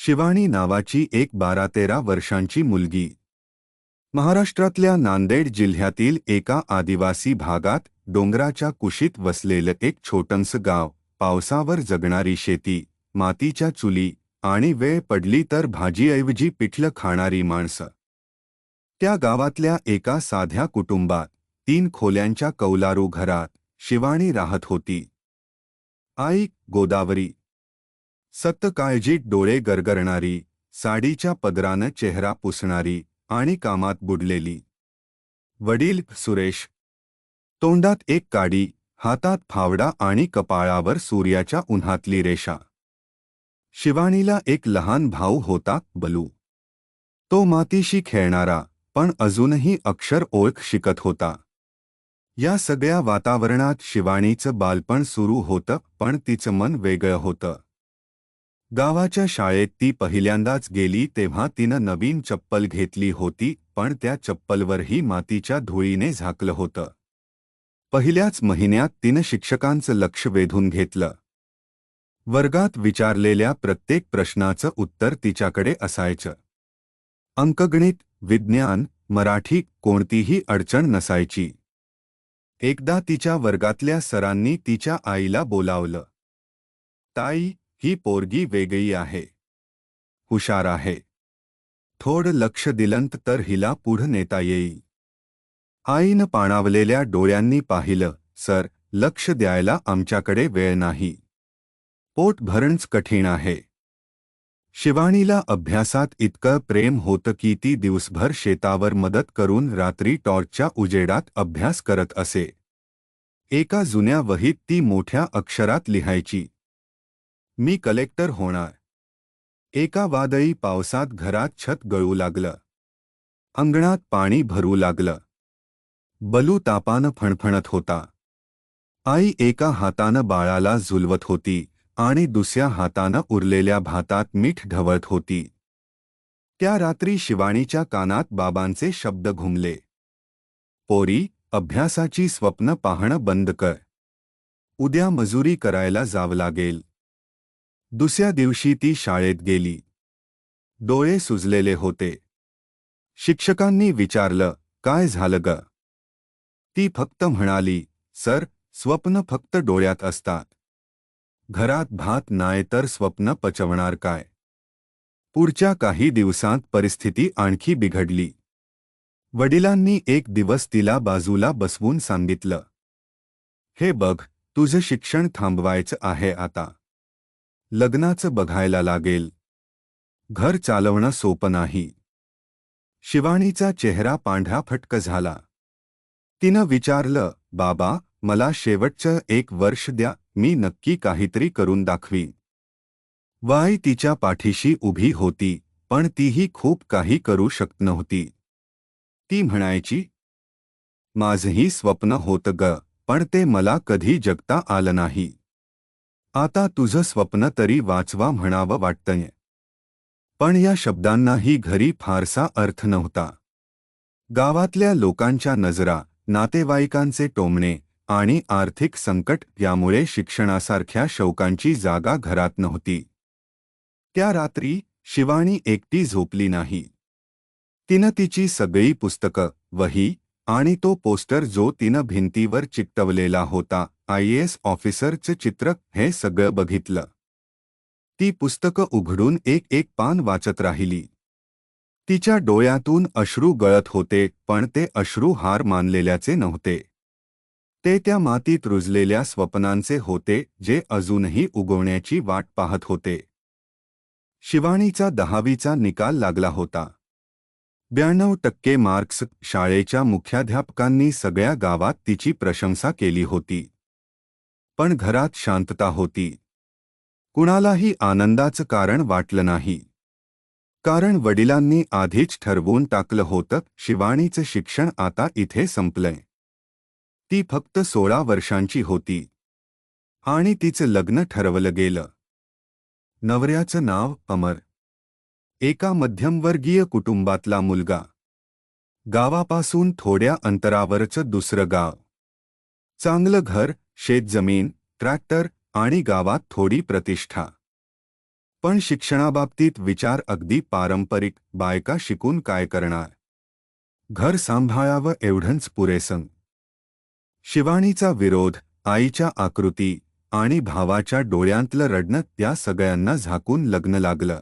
शिवानी नावाची एक 12-13 वर्षांची मुलगी महाराष्ट्रातल्या नांदेड जिल्ह्यातील एका आदिवासी भागात डोंगराच्या कुशीत वसलेलं एक छोटंसं गाव, पावसावर जगणारी शेती, मातीच्या चुली आणि वेळ पडली तर भाजीऐवजी पिठलं खाणारी माणसं. त्या गावातल्या एका साध्या कुटुंबात 3 खोल्यांच्या कौलारू घरात शिवानी राहत होती. आई गोदावरी, सत्त काळजीत डोळे गरगरणारी, साडीच्या पदरानं चेहरा पुसणारी आणि कामात बुडलेली. वडील सुरेश, तोंडात एक काडी, हातात फावडा आणि कपाळावर सूर्याच्या उन्हातली रेषा. शिवानीला एक लहान भाऊ होता, बलू. तो मातीशी खेळणारा, पण अजूनही अक्षर ओळख शिकत होता. या सगळ्या वातावरणात शिवानीचं बालपण सुरू होतं, पण तिचं मन वेगळं होतं. गावाच्या शाळेत ती पहिल्यांदाच गेली तेव्हा तिनं नवीन चप्पल घेतली होती, पण त्या चप्पलवरही मातीच्या धुळीने झाकलं होतं. पहिल्याच महिन्यात तिनं शिक्षकांचं लक्ष वेधून घेतलं. वर्गात विचारलेल्या प्रत्येक प्रश्नाचं उत्तर तिच्याकडे असायचं. अंकगणित, विज्ञान, मराठी कोणतीही अडचण नसायची. एकदा तिच्या वर्गातल्या सरांनी तिच्या आईला बोलावलं. ताई, ही पोरगी वेगळी आहे. हुशार आहे. थोडं लक्ष दिलंत तर हिला पुढं नेता येईल. आईनं पाणावलेल्या डोळ्यांनी पाहिलं. सर, लक्ष द्यायला आमच्याकडे वेळ नाही. पोट भरणंच कठीण आहे. शिवानीला अभ्यासात इतकं प्रेम होतं की ती दिवसभर शेतावर मदत करून रात्री टॉर्चच्या उजेडात अभ्यास करत असे. एका जुन्या वहीत ती मोठ्या अक्षरात लिहायची, मी कलेक्टर होणार. एका वादळी पावसात घरात छत गळू लागलं. अंगणात पाणी भरू लागलं. बलू तापानं फणफणत होता. आई एका हातानं बाळाला झुलवत होती आणि दुसऱ्या हातानं उरलेल्या भातात मीठ ढवळत होती. त्या रात्री शिवानीच्या कानात बाबांचे शब्द घुमले. पोरी, अभ्यासाची स्वप्न पाहणं बंद कर. उद्या मजुरी करायला जावं लागेल. दुसऱ्या दिवशी ती शाळेत गेली. डोळे सुजलेले होते. शिक्षकांनी विचारलं, काय झालं ग? ती फक्त म्हणाली, सर, स्वप्न फक्त डोळ्यात असतात. घरात भात नाही तर स्वप्न पचवणार काय? पुढच्या काही दिवसांत परिस्थिती आणखी बिघडली. वडिलांनी एक दिवस तिला बाजूला बसवून सांगितलं, हे बघ, तुझं शिक्षण थांबवायचं आहे आता. लग्नाचं बघायला लागेल. घर चालवणं सोपं नाही. शिवानीचा चेहरा पांढरा फटक झाला. तिनं विचारलं, बाबा, मला शेवटचं 1 वर्ष द्या, मी नक्की काहीतरी करून दाखवीन. वाई तिच्या पाठीशी उभी होती, पण तीही खूप काही करू शकत नव्हती. ती म्हणायची, माझंही स्वप्न होतं ग, पण ते मला कधी जगता आलं नाही. आता तुझं स्वप्न तरी वाचवा म्हणावं वाटतंय. पण या शब्दांनाही घरी फारसा अर्थ नव्हता. गावातल्या लोकांच्या नजरा, नातेवाईकांचे टोमणे आणि आर्थिक संकट यामुळे शिक्षणासारख्या शौकांची जागा घरात नव्हती. त्या रात्री शिवानी एकटी झोपली नाही. तिनं तिची सगळी पुस्तकं, वही आणि तो पोस्टर जो तिनं भिंतीवर चिकटवलेला होता, IAS ऑफिसरचं चित्र, हे सगळं बघितलं. ती पुस्तकं उघडून एक पान वाचत राहिली. तिच्या डोळ्यातून अश्रू गळत होते, पण ते अश्रू हार मानलेल्याचे नव्हते. ते त्या मातीत रुजलेल्या स्वप्नांचे होते, जे अजूनही उगवण्याची वाट पाहत होते. शिवानीचा 10वीचा निकाल लागला होता. 92% मार्क्स. शाळेच्या मुख्याध्यापकांनी सगळ्या गावात तिची प्रशंसा केली होती. पण घरात शांतता होती. कुणालाही आनंदाचं कारण वाटलं नाही. कारण वडिलांनी आधीच ठरवून टाकलं होतं, शिवानीचं शिक्षण आता इथे संपलंय. ती फक्त 16 वर्षांची होती. आणि तिचं लग्न ठरवलं गेलं. नवऱ्याचं नाव अमर. एका मध्यमवर्गीय कुटुंबातला मुलगा. गावापासून थोड्या अंतरावरचं दुसरं गाव. चांगलं घर, शेतजमीन, ट्रॅक्टर आणि गावात थोडी प्रतिष्ठा. पण शिक्षणाबाबतीत विचार अगदी पारंपरिक. बायका शिकून काय करणार? घर सांभाळावं एवढंच पुरेसं. शिवानीचा विरोध, आईच्या आकृती आणि भावाच्या डोळ्यांतलं रडणं त्या सगळ्यांना झाकून लग्न लागलं.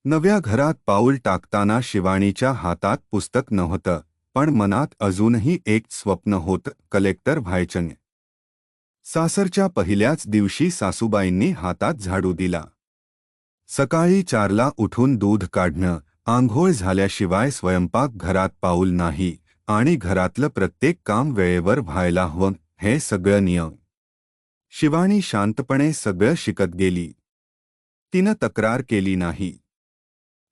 नव्या घरात पाऊल टाकताना शिवानीच्या हातात पुस्तक नव्हतं, पण मनात अजूनही एक स्वप्न होतं, कलेक्टर व्हायचं. सासरच्या पहिल्याच दिवशी सासूबाईंनी हातात झाडू दिला. सकाळी 4ला उठून दूध काढणं, आंघोळ झाल्याशिवाय स्वयंपाक घरात पाऊल नाही आणि घरातलं प्रत्येक काम वेळेवर व्हायला हवं, हे सगळं नियम. शिवानी शांतपणे सगळं शिकत गेली. तिनं तक्रार केली नाही.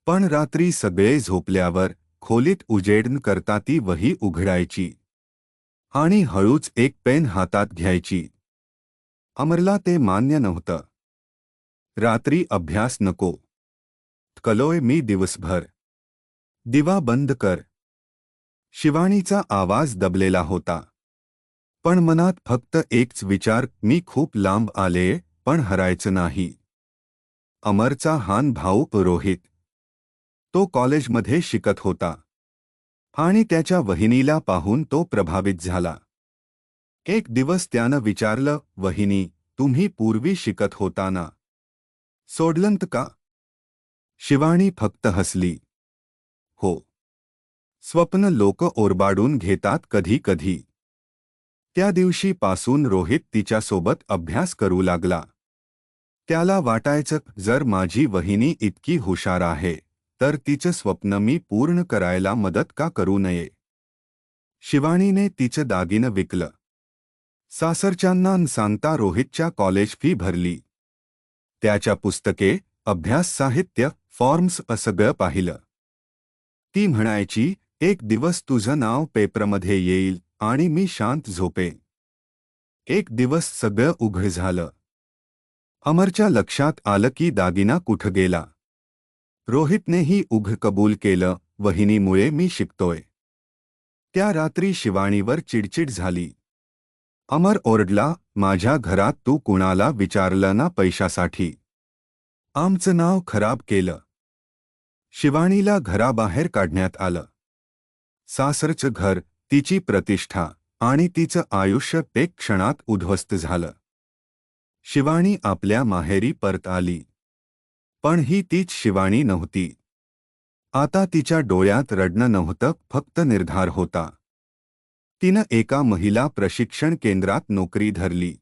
पण रात्री सगळे झोपल्यावर खोलीत उजेड न करता ती वही उघडायची आणि हळूच एक पेन हातात घ्यायची. अमरला ते मान्य नव्हतं. रात्री अभ्यास नको. कलोय मी दिवसभर. दिवा बंद कर. शिवानीचा आवाज दबलेला होता. पण मनात फक्त एकच विचार, मी खूप लांब आलेय, पण हरायचं नाही. अमरचा हान भाऊ रोहित. तो कॉलेजमध्ये शिकत होता आणि त्याच्या वहिनीला पाहून तो प्रभावित झाला. एक दिवस त्यानं विचारलं, वहिनी, तुम्ही पूर्वी शिकत होता ना, सोडलंत का? शिवानी फक्त हसली. हो. स्वप्न लोक ओरबाडून घेतात कधी कधी. त्या दिवशीपासून रोहित तिच्यासोबत अभ्यास करू लागला. त्याला वाटायचं, जर माझी वहिनी इतकी हुशार आहे तर तिचं स्वप्न मी पूर्ण करायला मदत का करू नये. शिवानीने तिचं दागिनं विकलं. सासरच्यांना न सांगता रोहितच्या कॉलेज फी भरली. त्याच्या पुस्तके, अभ्यास साहित्य, फॉर्म्स सगळं पाहिलं. ती म्हणायची, एक दिवस तुझं नाव पेपरमध्ये येईल आणि मी शांत झोपेन. एक दिवस सगळं उघड झालं. अमरच्या लक्षात आलं की दागिना कुठं गेला. रोहितनेही उघड कबूल केलं, वहिनीमुळे मी शिकतोय. त्या रात्री शिवानीवर चिडचिड झाली. अमर ओरडला, माझ्या घरात तू कुणाला विचारलं ना पैशासाठी? आमचं नाव खराब केलं. शिवानीला घराबाहेर काढण्यात आलं. सासरचं घर, तिची प्रतिष्ठा आणि तिचं आयुष्य एक क्षणात उद्ध्वस्त झालं. शिवानी आपल्या माहेरी परत आली. पण ही तीच शिवानी नव्हती. आता तिच्या डोळ्यात रडणं नव्हतं, फक्त निर्धार होता. तिनं एका महिला प्रशिक्षण केंद्रात नोकरी धरली.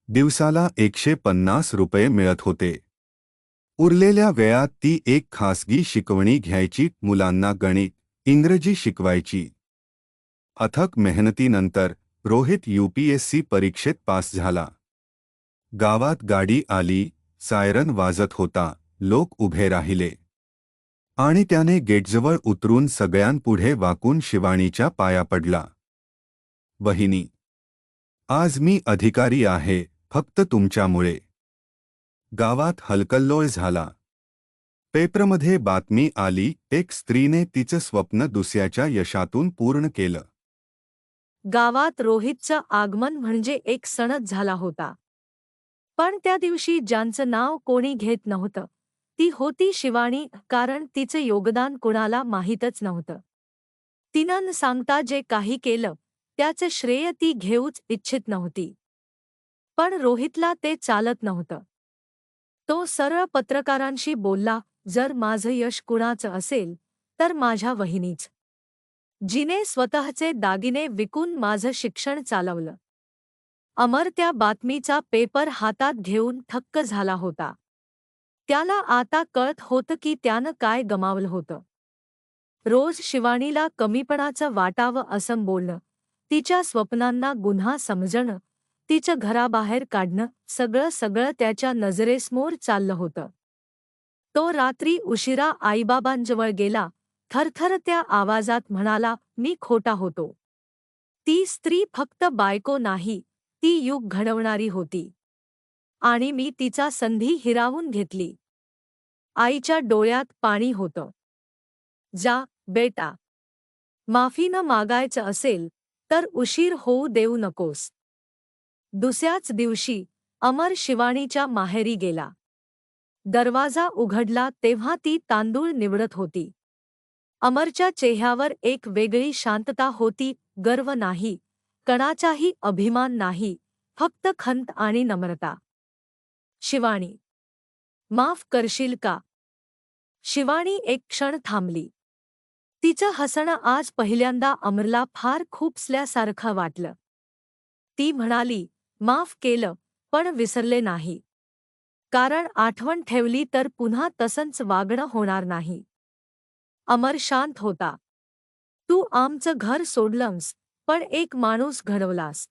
दिवसाला 150 रुपये मिळत होते. उरलेल्या वेळात ती एक खासगी शिकवणी घ्यायची, मुलांना गणित, इंग्रजी शिकवायची. अथक मेहनतीनंतर रोहित UPSC परीक्षेत पास झाला. गावात गाडी आली, सायरन वाजत होता, लोक उभे राहिले आणि त्याने गेटजवळ उतरून सगळ्यांपुढे वाकून शिवानीच्या पाया पडला. वहिनी, आज मी अधिकारी आहे, फक्त तुमच्यामुळे. गावात हलकल्लोळ झाला. पेपरमध्ये बातमी आली, एक स्त्रीने तिचं स्वप्न दुसऱ्याच्या यशातून पूर्ण केलं. गावात रोहितचं आगमन म्हणजे एक सणच झाला होता. पण त्या दिवशी ज्यांचं नाव कोणी घेत नव्हतं, ती होती शिवानी, कारण तिचं योगदान कुणाला माहीतच नव्हतं. तिनं न सांगता जे काही केलं, त्याचं श्रेय ती घेऊच इच्छित नव्हती. पण रोहितला ते चालत नव्हतं. तो सरळ पत्रकारांशी बोलला, जर माझं यश कुणाचं असेल तर माझ्या वहिनीच, जिने स्वतःचे दागिने विकून माझं शिक्षण चालवलं. अमर त्या बातमीचा पेपर हातात घेऊन थक्क झाला होता. त्याला आता कळत होतं की त्यानं काय गमावलं होतं. रोज शिवानीला कमीपणाचं वाटावं असं बोलणं, तिच्या स्वप्नांना गुन्हा समजणं, तिचं घराबाहेर काढणं, सगळं त्याच्या नजरेसमोर चाललं होतं. तो रात्री उशिरा आईबाबांजवळ गेला, थरथरत्या आवाजात म्हणाला, मी खोटा होतो. ती स्त्री फक्त बायको नाही, ती युग घडवणारी होती. आणि मी तिचा संधी हिरावून घेतली. आईच्या डोळ्यात पाणी होतं. जा, बेटा. माफी न मागायचं असेल तर उशीर होऊ देऊ नकोस. दुसऱ्याच दिवशी अमर शिवानीच्या माहेरी गेला. दरवाजा उघडला तेव्हा ती तांदूळ निवडत होती. अमरच्या चेहऱ्यावर एक वेगळी शांतता होती, गर्व नाही, कणाचाही अभिमान नाही, फक्त खंत आणि नम्रता. शिवानी, माफ करशील का? शिवानी एक क्षण थांबली. तिचं हसणं आज पहिल्यांदा अमरला फार खुपसल्यासारखं वाटलं. ती म्हणाली, माफ केलं, पण विसरले नाही. कारण आठवण ठेवली तर पुन्हा तसंच वागणं होणार नाही. अमर शांत होता. तू आमचं घर सोडलंस, पण एक माणूस घडवलास.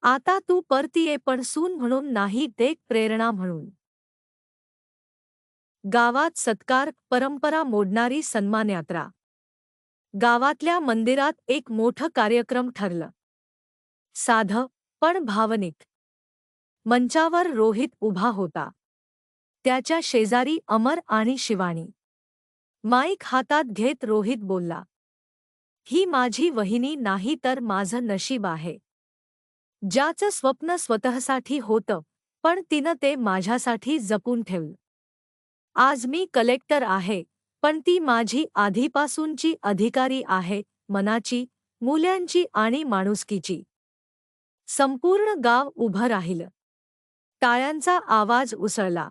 आता तू परतीये, पण सून म्हणून नाही, ते प्रेरणा म्हणून. गावात सत्कार, परंपरा मोडणारी सन्मान यात्रा. गावातल्या मंदिरात एक मोठं कार्यक्रम ठरलं. साधं पण भावनिक. मंचावर रोहित उभा होता. त्याच्या शेजारी अमर आणि शिवानी. माईक हातात घेत रोहित बोलला, ही माझी वहिनी नाही तर माझं नशीब आहे. ज्याचं स्वप्न स्वतःसाठी होतं, पण तिनं ते माझ्यासाठी जपून ठेवलं. आज मी कलेक्टर आहे, पण ती माझी आधीपासूनची अधिकारी आहे, मनाची, मूल्यांची आणि माणुसकीची. संपूर्ण गाव उभं राहिलं. टाळ्यांचा आवाज उसळला.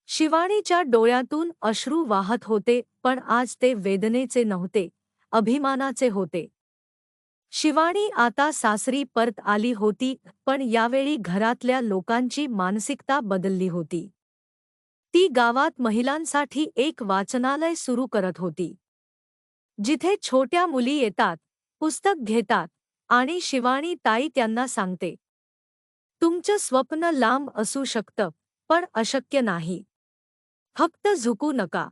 शिवानीच्या डोळ्यातून अश्रू वाहत होते, पण आज ते वेदनेचे नव्हते, अभिमानाचे होते. शिवानी आता सासरी परत आली होती, पण यावेळी घरातल्या लोकांची मानसिकता बदलली होती. ती गावात महिलांसाठी एक वाचनालय सुरू करत होती. जिथे छोट्या मुली येतात, पुस्तक घेतात आणि शिवानी ताई त्यांना सांगते, तुमचं स्वप्न लांब असू शकतं, पण अशक्य नाही. फक्त झुकू नका.